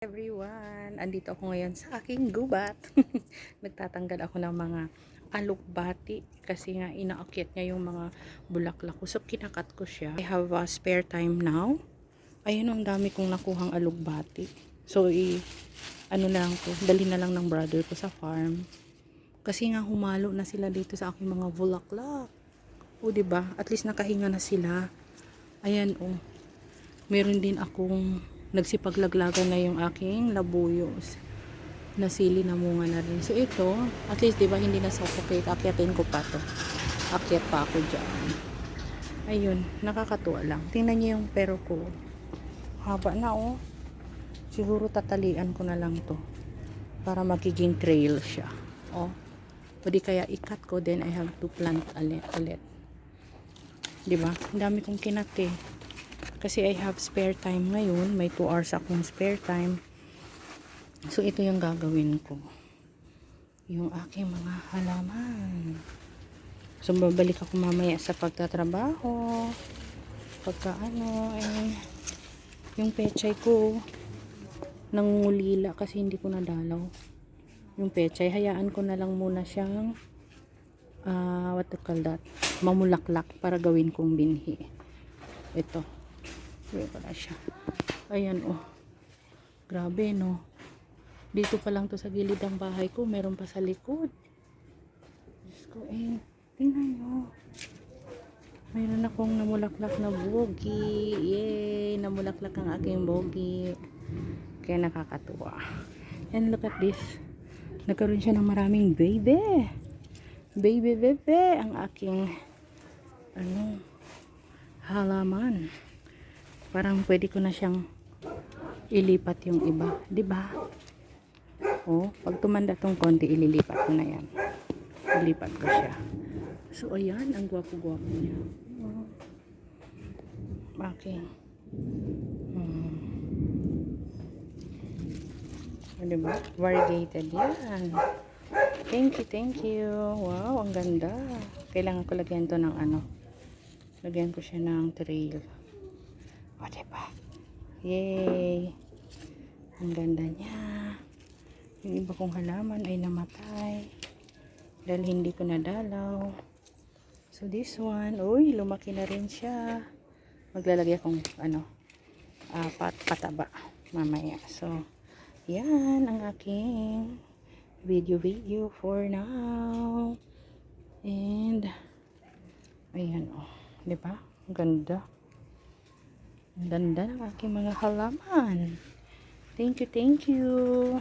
Everyone, andito ako ngayon sa aking gubat. Nagtatanggal ako ng mga alokbati kasi nga inaakyat niya yung mga bulaklak ko. So kinakat ko siya. I have a spare time now. Ayun, ang dami kong nakuhang alokbati. So ano na lang to, dali na lang ng brother ko sa farm. Kasi nga humalo na sila dito sa aking mga bulaklak. O diba? At least nakahinga na sila. Ayan oh. Meron din akong nagsipaglaglagan na yung aking labuyos. Nasili na munga na rin. So ito, at least diba hindi na suffocate. Akyatin ko pa to. Akyat pa ako dyan. Ayun, nakakatuwa lang. Tingnan niyo yung pero ko. Haba na oh. Siguro tatalian ko na lang to. Para magiging trail siya. Oh. O di kaya ikat ko, then I have to plant ulit. Diba? Ang dami kong kinat eh. Kasi I have spare time ngayon. May 2 hours akong spare time. So, ito yung gagawin ko. Yung aking mga halaman. So, babalik ako mamaya sa pagtatrabaho. Pagka ano, yung pechay ko, nangungulila kasi hindi ko nadalaw. Yung pechay, hayaan ko na lang muna siyang, what to call that? Mamulaklak para gawin kong binhi. Ito. Wala pala siya. Ayan oh. Grabe no. Dito pa lang to sa gilid ng bahay ko. Meron pa sa likod. Diyos ko tingnan nyo. Mayroon akong namulaklak na bogi. Yay! Namulaklak ang aking bogi. Kaya nakakatuwa. And look at this. Nagkaroon siya ng maraming baby. Baby. Ang aking halaman. Parang pwede ko na siyang ilipat yung iba, 'di ba? Oh, pag tumanda tong konti, ililipat ko na 'yan. Ilipat ko siya. So ayan, ang gwapo-gwapo niya. Oh. Okay. Oh, 'di ba? Variegated 'yan. Thank you. Wow, ang ganda. Kailangan ko lagyan to ng lagyan ko siya ng trail. O, diba? Yay! Ang ganda niya. Yung iba kong halaman ay namatay. Dahil hindi ko nadalaw. So, this one, uy, lumaki na rin siya. Maglalagay akong, pataba mamaya. So, yan ang aking video for now. And, ayan, oh. Diba? Ang ganda. Ang ganda ng aking mga halaman. Thank you.